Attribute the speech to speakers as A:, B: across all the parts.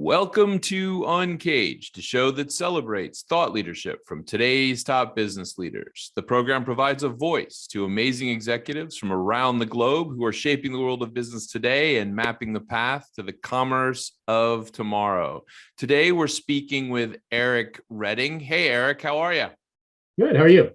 A: Welcome to UNCAGED, a show that celebrates thought leadership from today's top business leaders. The program provides a voice to amazing executives from around the globe who are shaping the world of business today and mapping the path to the commerce of tomorrow. Today, we're speaking with Eric Redding. Hey, Eric, how are you?
B: Good. How are you?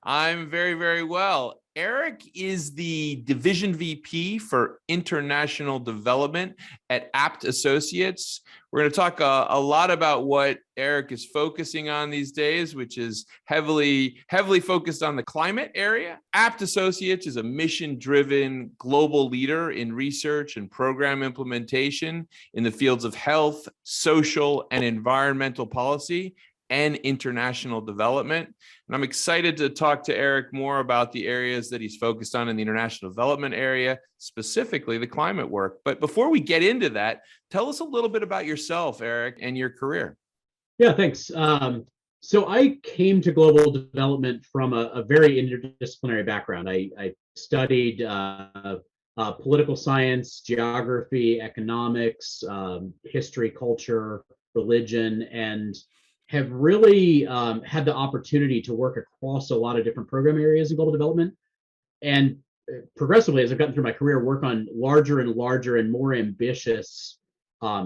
A: I'm very, very well. Eric is the Division VP for International Development at Abt Associates. We're going to talk a lot about what Eric is focusing on these days, which is heavily focused on the climate area. Abt Associates is a mission-driven global leader in research and program implementation in the fields of health, social, and environmental policy and international development. And I'm excited to talk to Eric more about the areas that he's focused on in the international development area, specifically the climate work. But before we get into that, tell us a little bit about yourself, Eric, and your career.
B: Yeah, thanks. So I came to global development from a very interdisciplinary background. I studied political science, geography, economics, history, culture, religion, and have really had the opportunity to work across a lot of different program areas in global development. And progressively, as I've gotten through my career, work on larger and larger and more ambitious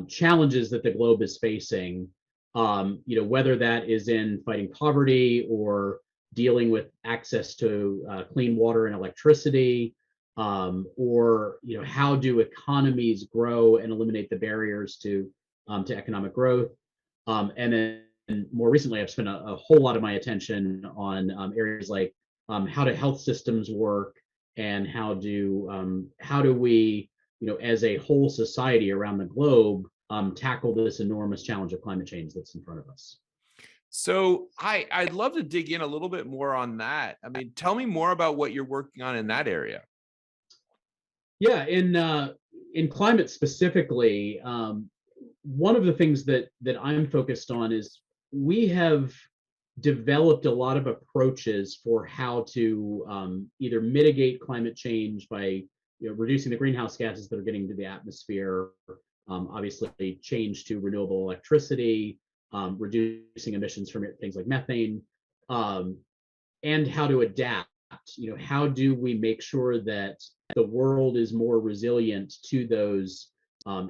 B: challenges that the globe is facing, whether that is in fighting poverty or dealing with access to clean water and electricity, or how do economies grow and eliminate the barriers to economic growth. And then more recently, I've spent a whole lot of my attention on areas like how do health systems work, and how do we, as a whole society around the globe, tackle this enormous challenge of climate change that's in front of us.
A: So I'd love to dig in a little bit more on that. I mean, tell me more about what you're working on in that area.
B: Yeah, in climate specifically, one of the things that I'm focused on is we have developed a lot of approaches for how to either mitigate climate change by reducing the greenhouse gases that are getting into the atmosphere, obviously change to renewable electricity, reducing emissions from things like methane, and how to adapt. How do we make sure that the world is more resilient to those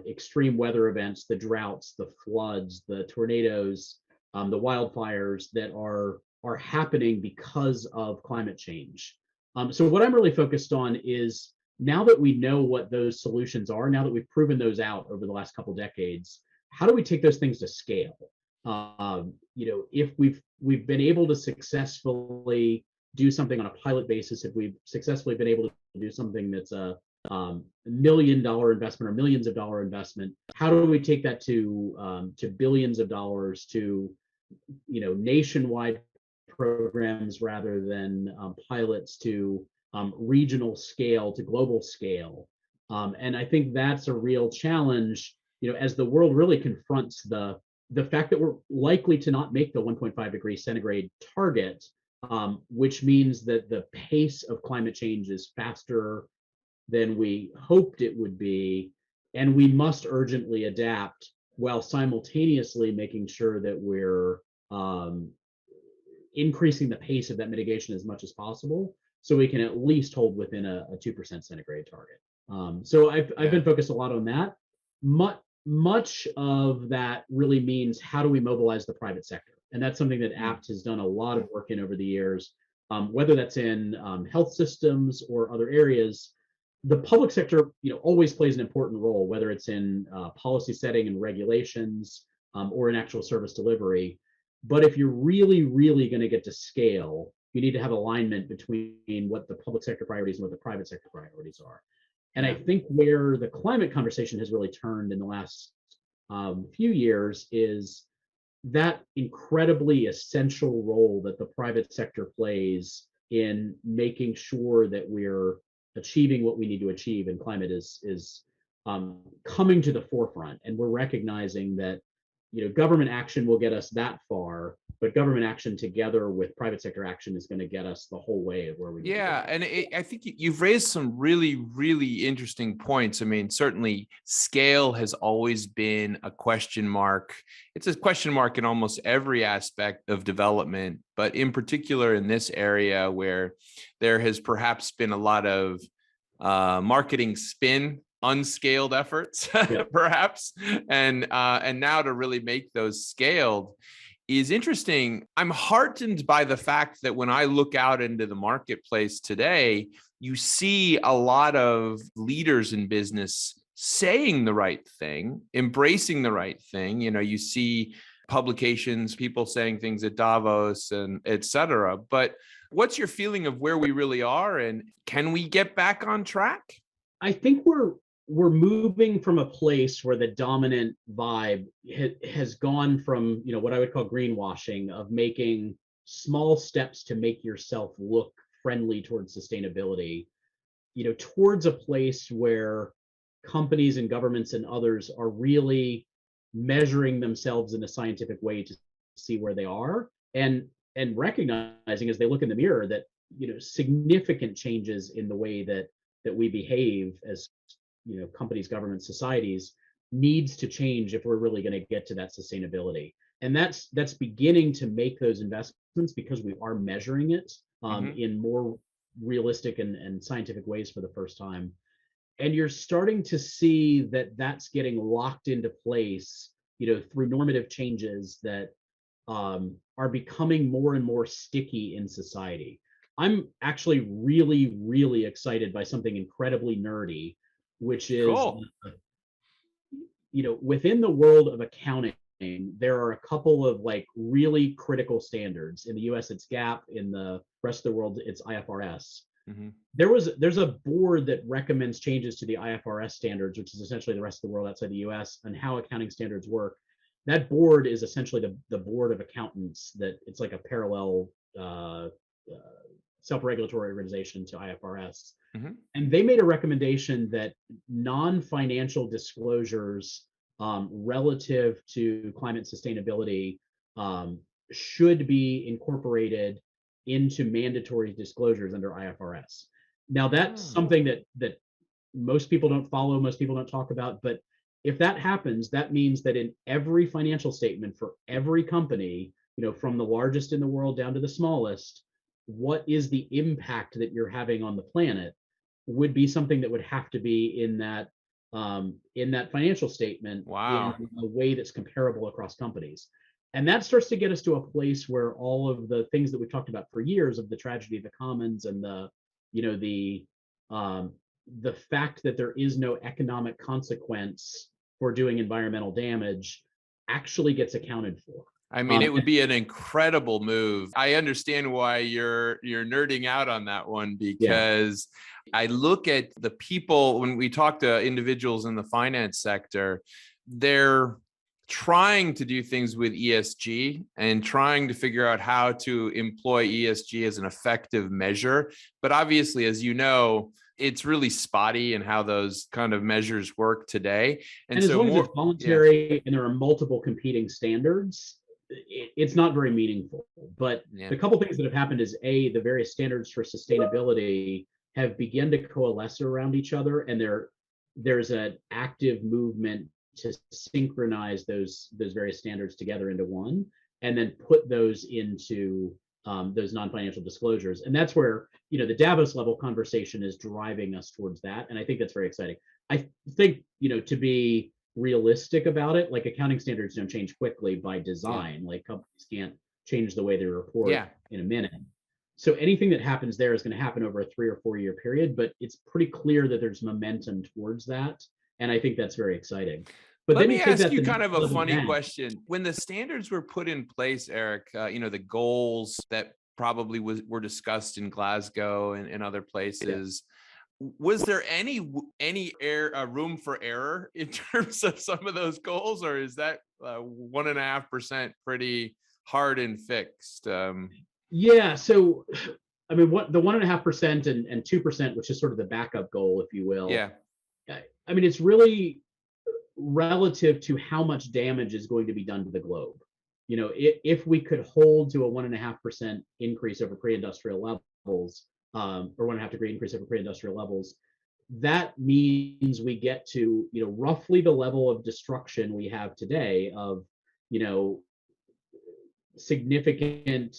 B: extreme weather events, the droughts, the floods, the tornadoes, the wildfires that are happening because of climate change. So what I'm really focused on is, now that we know what those solutions are, now that we've proven those out over the last couple decades, how do we take those things to scale? If we've been able to successfully do something on a pilot basis, if we've successfully been able to do something that's a $1 million investment or millions of dollar investment, how do we take that to billions of dollars, to nationwide programs rather than pilots, to regional scale, to global scale? And I think that's a real challenge, as the world really confronts the fact that we're likely to not make the 1.5 degrees centigrade target, which means that the pace of climate change is faster than we hoped it would be, and we must urgently adapt while simultaneously making sure that we're increasing the pace of that mitigation as much as possible, so we can at least hold within a 2% centigrade target. So I've been focused a lot on that. Much of that really means, how do we mobilize the private sector? And that's something that Abt has done a lot of work in over the years, whether that's in health systems or other areas. The public sector, always plays an important role, whether it's in policy setting and regulations, or in actual service delivery. But if you're really, really going to get to scale, you need to have alignment between what the public sector priorities and what the private sector priorities are. And I think where the climate conversation has really turned in the last few years is that incredibly essential role that the private sector plays in making sure that we're achieving what we need to achieve, and climate is coming to the forefront. And we're recognizing that government action will get us that far, but government action together with private sector action is going to get us the whole way of where we need to
A: Yeah,
B: go.
A: and I think you've raised some really, really interesting points. I mean, certainly scale has always been a question mark. It's a question mark in almost every aspect of development, but in particular in this area where there has perhaps been a lot of marketing spin, unscaled efforts,
B: Yeah.
A: perhaps, and now to really make those scaled is interesting. I'm heartened by the fact that when I look out into the marketplace today, you see a lot of leaders in business saying the right thing, embracing the right thing. You see publications, people saying things at Davos and et cetera. But what's your feeling of where we really are, and can we get back on track?
B: I think we're moving from a place where the dominant vibe has gone from what I would call greenwashing, of making small steps to make yourself look friendly towards sustainability, towards a place where companies and governments and others are really measuring themselves in a scientific way to see where they are, and recognizing as they look in the mirror that significant changes in the way that we behave as companies, governments, societies needs to change if we're really going to get to that sustainability. And that's beginning to make those investments because we are measuring it in more realistic and scientific ways for the first time. And you're starting to see that that's getting locked into place, through normative changes that are becoming more and more sticky in society. I'm actually really, really excited by something incredibly nerdy, which is,
A: Cool.
B: within the world of accounting, there are a couple of like really critical standards. In the US, it's GAAP. In the rest of the world, it's IFRS.
A: Mm-hmm.
B: There's a board that recommends changes to the IFRS standards, which is essentially the rest of the world outside the US, and how accounting standards work. That board is essentially the board of accountants. That it's like a parallel self-regulatory organization to IFRS.
A: Mm-hmm.
B: And they made a recommendation that non-financial disclosures relative to climate sustainability should be incorporated into mandatory disclosures under IFRS. Now, that's something that most people don't follow, most people don't talk about, but if that happens, that means that in every financial statement for every company, from the largest in the world down to the smallest, what is the impact that you're having on the planet would be something that would have to be in that financial statement.
A: Wow.
B: In a way that's comparable across companies. And that starts to get us to a place where all of the things that we've talked about for years, of the tragedy of the commons and the fact that there is no economic consequence for doing environmental damage, actually gets accounted for.
A: I mean, it would be an incredible move. I understand why you're nerding out on that one, because I look at the people, when we talk to individuals in the finance sector, they're trying to do things with ESG and trying to figure out how to employ ESG as an effective measure. But obviously, as you know, it's really spotty in how those kind of measures work today.
B: And as long as it's voluntary and there are multiple competing standards, it's not very meaningful. But the couple things that have happened is, A, the various standards for sustainability have begun to coalesce around each other, and there's an active movement to synchronize those various standards together into one, and then put those into those non-financial disclosures. And that's where the Davos level conversation is driving us towards that. And I think that's very exciting. I think to be realistic about it, like, accounting standards don't change quickly by design. Like, companies can't change the way they report in a minute. So anything that happens there is going to happen over a 3 or 4 year period, but it's pretty clear that there's momentum towards that. And I think that's very exciting. But
A: let me ask you kind of a funny question. When the standards were put in place, Eric, the goals that probably were discussed in Glasgow and other places, was there any room for error in terms of some of those goals, or is that 1.5% pretty hard and fixed?
B: Yeah. So, I mean, what the 1.5% and 2%, which is sort of the backup goal, if you will.
A: Yeah.
B: I mean, it's really, relative to how much damage is going to be done to the globe. If we could hold to a 1.5% increase over pre-industrial levels, or 1.5 degree increase over pre-industrial levels, that means we get to, roughly the level of destruction we have today of, significant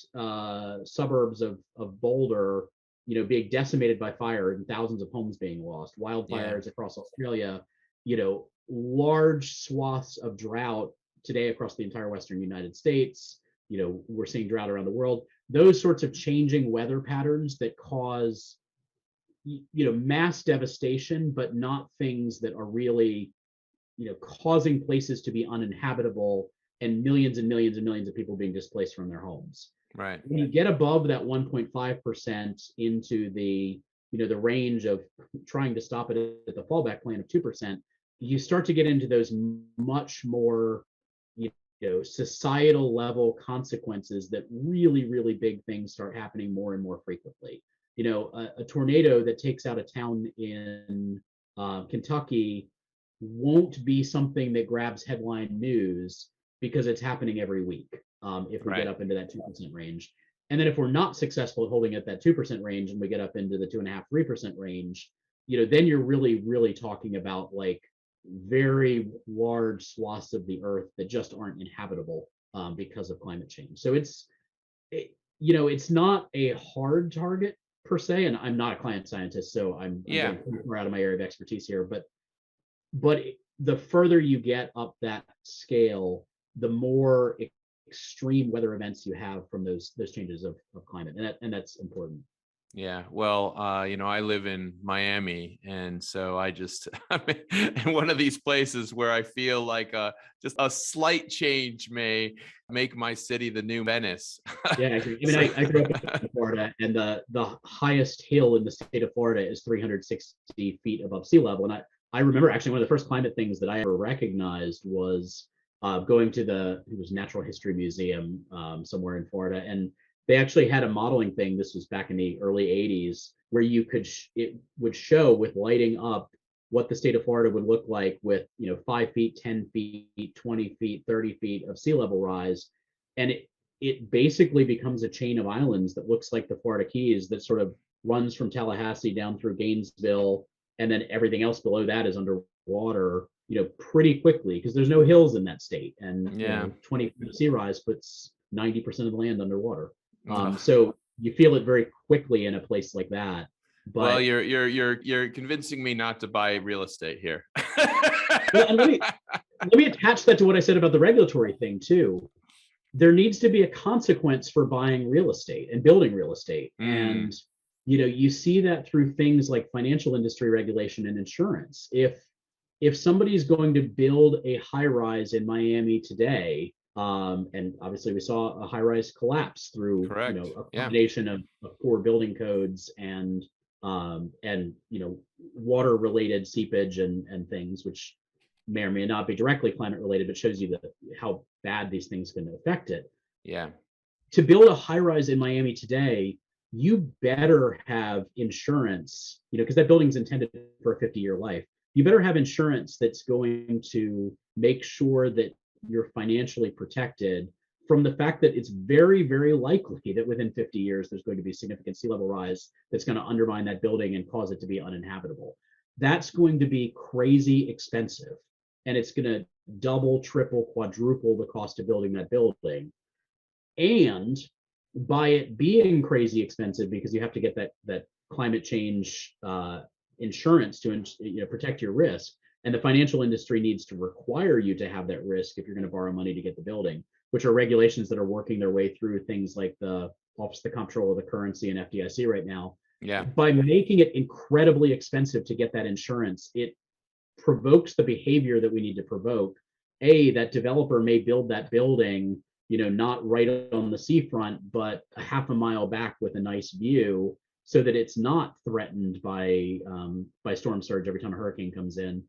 B: suburbs of Boulder, being decimated by fire and thousands of homes being lost, wildfires across Australia, large swaths of drought today across the entire Western United States. We're seeing drought around the world. Those sorts of changing weather patterns that cause, mass devastation, but not things that are really, causing places to be uninhabitable and millions and millions and millions of people being displaced from their homes.
A: Right.
B: When you get above that 1.5% into the, the range of trying to stop it at the fallback plan of 2%, you start to get into those much more, societal level consequences that really, really big things start happening more and more frequently. A tornado that takes out a town in Kentucky won't be something that grabs headline news because it's happening every week, if we get up into that 2% range. And then if we're not successful at holding at that 2% range and we get up into the 2.5%, 3% range, then you're really, really talking about like very large swaths of the earth that just aren't inhabitable because of climate change. So it's not a hard target per se, and I'm not a climate scientist, so I'm getting more out of my area of expertise here. But the further you get up that scale, the more extreme weather events you have from those changes of climate, and that's important.
A: Yeah, well, I live in Miami, and so I'm in one of these places where I feel like just a slight change may make my city the new Venice.
B: Yeah, I agree. I grew up in Florida, and the highest hill in the state of Florida is 360 feet above sea level. And I remember actually one of the first climate things that I ever recognized was going to it was Natural History Museum somewhere in Florida, and they actually had a modeling thing. This was back in the early 80s, where it would show with lighting up what the state of Florida would look like with 5 feet, 10 feet, 20 feet, 30 feet of sea level rise, and it basically becomes a chain of islands that looks like the Florida Keys, that sort of runs from Tallahassee down through Gainesville, and then everything else below that is underwater, pretty quickly, because there's no hills in that state, and 20 feet of sea rise puts 90% of the land underwater. So you feel it very quickly in a place like that. But
A: well, you're convincing me not to buy real estate here.
B: Well, let me attach that to what I said about the regulatory thing too. There needs to be a consequence for buying real estate and building real estate. And you see that through things like financial industry regulation and insurance. If somebody's going to build a high rise in Miami today, and obviously we saw a high rise collapse through a combination of poor building codes and water related seepage and things, which may or may not be directly climate related, but shows you how bad these things can affect it.
A: Yeah.
B: To build a high rise in Miami today, you better have insurance, because that building's intended for a 50-year life. You better have insurance that's going to make sure that you're financially protected from the fact that it's very, very likely that within 50 years, there's going to be significant sea level rise that's going to undermine that building and cause it to be uninhabitable. That's going to be crazy expensive. And it's going to double, triple, quadruple the cost of building that building. And by it being crazy expensive, because you have to get that climate change insurance to protect your risk, and the financial industry needs to require you to have that risk if you're going to borrow money to get the building, which are regulations that are working their way through things like the Office of the Comptroller of the Currency and FDIC right now.
A: Yeah.
B: By making it incredibly expensive to get that insurance, it provokes the behavior that we need to provoke. That developer may build that building, not right on the seafront, but a half a mile back with a nice view, so that it's not threatened by storm surge every time a hurricane comes in.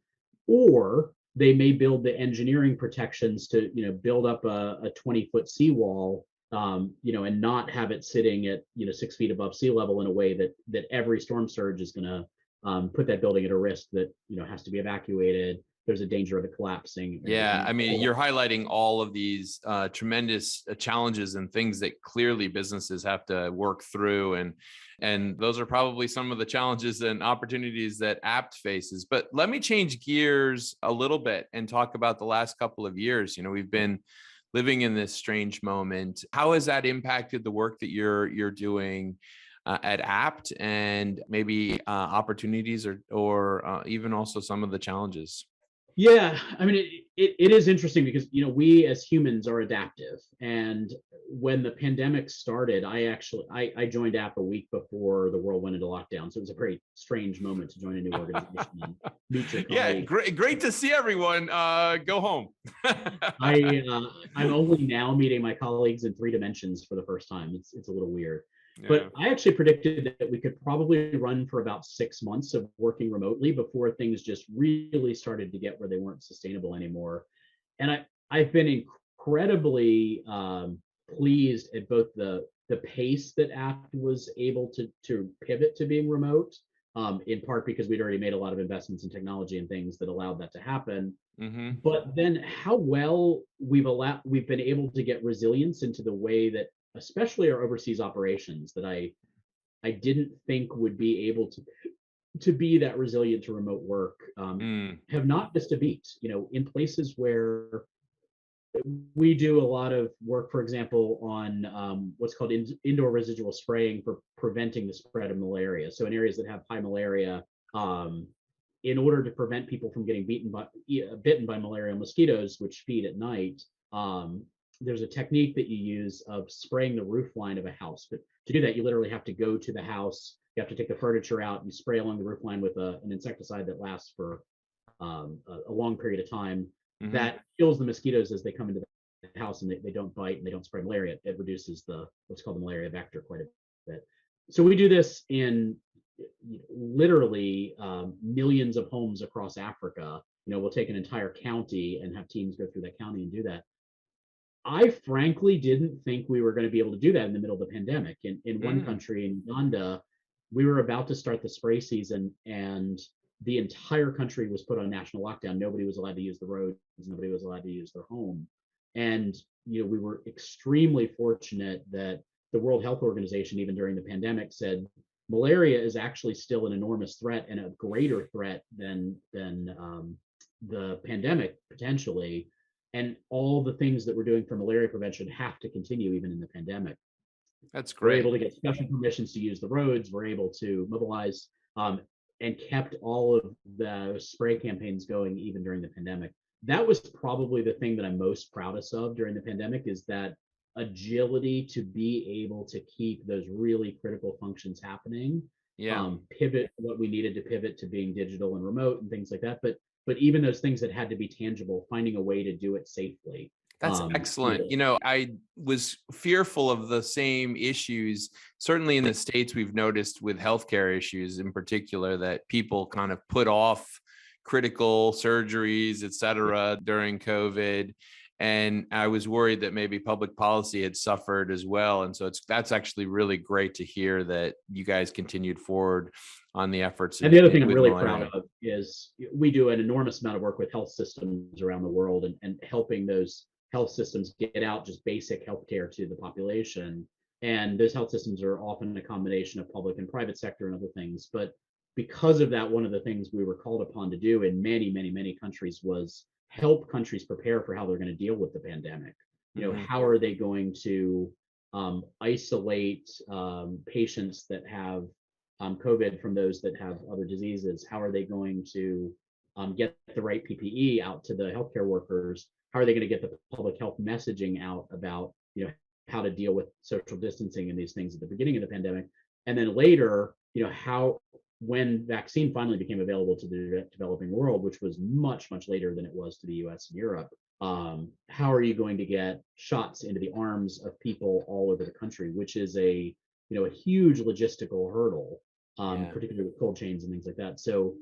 B: Or they may build the engineering protections to, build up a 20-foot seawall, and not have it sitting at, 6 feet above sea level in a way that every storm surge is going to put that building at a risk that, has to be evacuated. there's a danger of it collapsing.
A: Yeah, I mean, you're highlighting all of these tremendous challenges and things that clearly businesses have to work through, and those are probably some of the challenges and opportunities that Abt faces. But let me change gears a little bit and talk about the last couple of years. You know, we've been living in this strange moment. How has that impacted the work that you're doing at Abt, and maybe opportunities or even also some of the challenges?
B: Yeah, I mean, it is interesting because, we as humans are adaptive. And when the pandemic started, I joined App a week before the world went into lockdown. So it was a very strange moment to join a new organization and meet your
A: Yeah,
B: colleagues.
A: great to see everyone. Go home.
B: I'm only now meeting my colleagues in 3 dimensions for the first time. It's a little weird.
A: Yeah.
B: But I actually predicted that we could probably run for about 6 months of working remotely before things just really started to get where they weren't sustainable anymore. And I've been incredibly pleased at both the pace that Apt was able to pivot to being remote, in part because we'd already made a lot of investments in technology and things that allowed that to happen.
A: Mm-hmm.
B: But then how well we've been able to get resilience into the way that, especially our overseas operations, that I didn't think would be able to be that resilient to remote work, have not missed a beat. In places where we do a lot of work, for example, on what's called indoor residual spraying for preventing the spread of malaria. So in areas that have high malaria, in order to prevent people from getting bitten by malarial mosquitoes, which feed at night, there's a technique that you use of spraying the roof line of a house. But to do that, you literally have to go to the house. You have to take the furniture out. You spray along the roof line with an insecticide that lasts for a long period of time. Mm-hmm. That kills the mosquitoes as they come into the house, and they don't bite and they don't spread malaria. It reduces what's called the malaria vector quite a bit. So we do this in literally millions of homes across Africa. We'll take an entire county and have teams go through that county and do that. I frankly didn't think we were going to be able to do that in the middle of the pandemic. In one country, in Uganda, we were about to start the spray season, and the entire country was put on national lockdown. Nobody was allowed to use the roads. Nobody was allowed to use their home. And we were extremely fortunate that the World Health Organization, even during the pandemic, said malaria is actually still an enormous threat, and a greater threat than the pandemic potentially. And all the things that we're doing for malaria prevention have to continue even in the pandemic.
A: That's great.
B: We're able to get special permissions to use the roads. We're able to mobilize, and kept all of the spray campaigns going even during the pandemic. That was probably the thing that I'm most proudest of during the pandemic, is that agility to be able to keep those really critical functions happening.
A: Yeah.
B: Pivot what we needed to pivot to being digital and remote and things like that. But even those things that had to be tangible, finding a way to do it safely.
A: That's excellent. I was fearful of the same issues. Certainly in the States, we've noticed with healthcare issues in particular that people kind of put off critical surgeries, et cetera, during COVID. And I was worried that maybe public policy had suffered as well. And so that's actually really great to hear that you guys continued forward on the efforts.
B: And the other thing I'm really proud of is we do an enormous amount of work with health systems around the world, and helping those health systems get out just basic healthcare to the population. And those health systems are often a combination of public and private sector and other things. But because of that, one of the things we were called upon to do in many, many, many countries was help countries prepare for how they're going to deal with the pandemic. How are they going to isolate patients that have COVID from those that have other diseases? How are they going to get the right PPE out to the healthcare workers? How are they going to get the public health messaging out about how to deal with social distancing and these things at the beginning of the pandemic? And then later, how, when vaccine finally became available to the developing world, which was much, much later than it was to the US and Europe, how are you going to get shots into the arms of people all over the country, which is a huge logistical hurdle, particularly with cold chains and things like that. So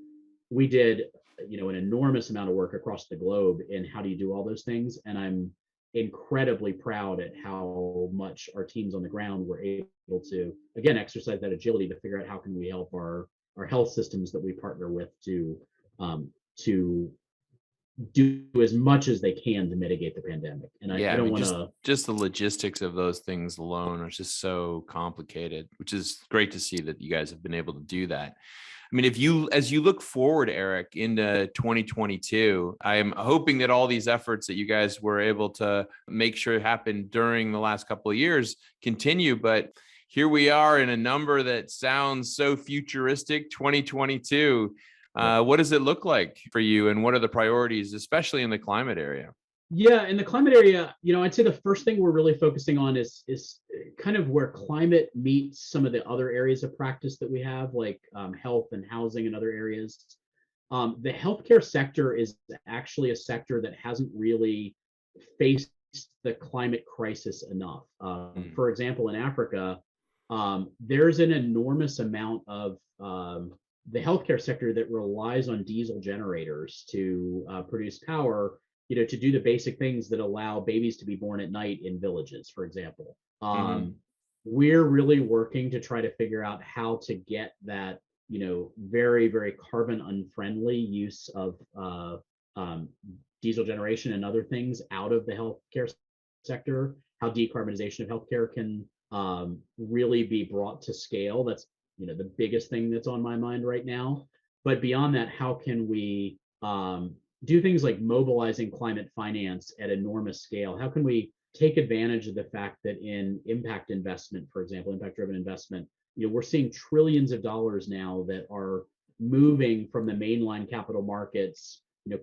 B: we did an enormous amount of work across the globe in how do you do all those things. And I'm incredibly proud at how much our teams on the ground were able to, again, exercise that agility to figure out how can we help our health systems that we partner with to do as much as they can to mitigate the pandemic. And
A: Yeah,
B: I
A: I
B: don't
A: mean,
B: want to.
A: just the logistics of those things alone are just so complicated, which is great to see that you guys have been able to do that. I mean, as you look forward, Eric, into 2022, I am hoping that all these efforts that you guys were able to make sure happen during the last couple of years continue. But here we are in a number that sounds so futuristic, 2022. What does it look like for you, and what are the priorities, especially in the climate area?
B: Yeah, in the climate area, I'd say the first thing we're really focusing on is kind of where climate meets some of the other areas of practice that we have, like health and housing and other areas. The healthcare sector is actually a sector that hasn't really faced the climate crisis enough.
A: Mm.
B: For example, in Africa, there's an enormous amount of the healthcare sector that relies on diesel generators to produce power, to do the basic things that allow babies to be born at night in villages, for example.
A: Hmm.
B: We're really working to try to figure out how to get that, very, very carbon unfriendly use of um, diesel generation and other things out of the healthcare sector, how decarbonization of healthcare can really be brought to scale. That's, the biggest thing that's on my mind right now. But beyond that, how can we do things like mobilizing climate finance at enormous scale? How can we take advantage of the fact that in impact investment, for example, impact driven investment, we're seeing trillions of dollars now that are moving from the mainline capital markets,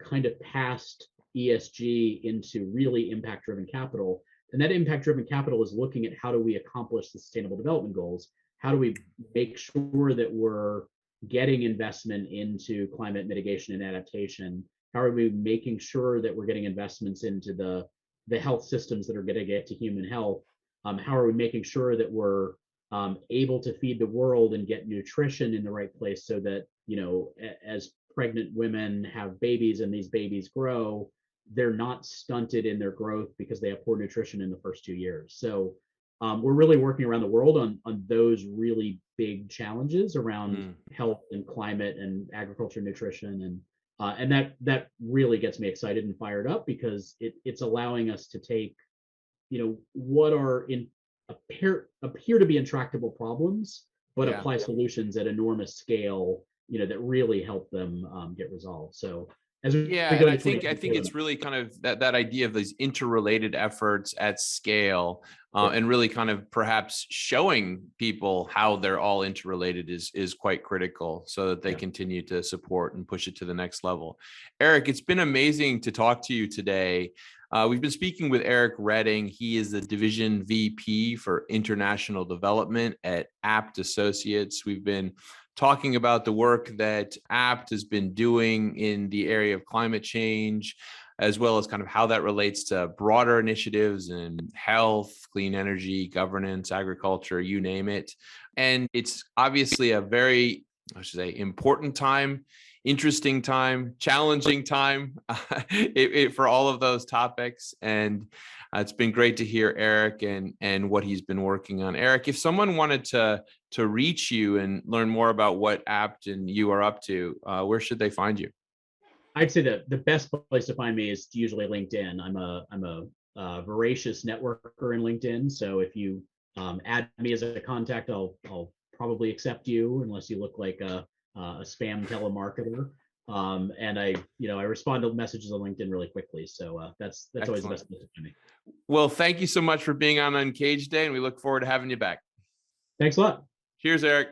B: kind of past ESG into really impact driven capital. And that impact driven capital is looking at how do we accomplish the sustainable development goals? How do we make sure that we're getting investment into climate mitigation and adaptation? How are we making sure that we're getting investments into the health systems that are going to get to human health? How are we making sure that we're able to feed the world and get nutrition in the right place so that, as pregnant women have babies and these babies grow, they're not stunted in their growth because they have poor nutrition in the first 2 years. So we're really working around the world on those really big challenges around health and climate and agriculture, nutrition, and that really gets me excited and fired up because it's allowing us to take, what are in appear to be intractable problems, but
A: Yeah.
B: apply solutions at enormous scale, that really help them get resolved. So as we
A: Yeah,
B: go
A: and
B: into
A: I think
B: 2022,
A: it's really kind of that idea of these interrelated efforts at scale,
B: yeah,
A: and really kind of perhaps showing people how they're all interrelated is quite critical, so that they
B: yeah.
A: continue to support and push it to the next level. Eric, it's been amazing to talk to you today. We've been speaking with Eric Redding. He is the Division VP for International Development at Abt Associates. We've been talking about the work that Abt has been doing in the area of climate change, as well as kind of how that relates to broader initiatives in health, clean energy, governance, agriculture, you name it. And it's obviously a very, I should say, important time, interesting time, challenging time for all of those topics. And it's been great to hear Eric and what he's been working on. Eric, if someone wanted to reach you and learn more about what Abt and you are up to, where should they find you?
B: I'd say that the best place to find me is usually LinkedIn. I'm a voracious networker in LinkedIn. So if you add me as a contact, I'll probably accept you unless you look like a spam telemarketer. And I respond to messages on LinkedIn really quickly. So that's always the
A: Excellent.
B: best place to find me.
A: Well, thank you so much for being on Uncaged Day, and we look forward to having you back.
B: Thanks a lot.
A: Cheers, Eric.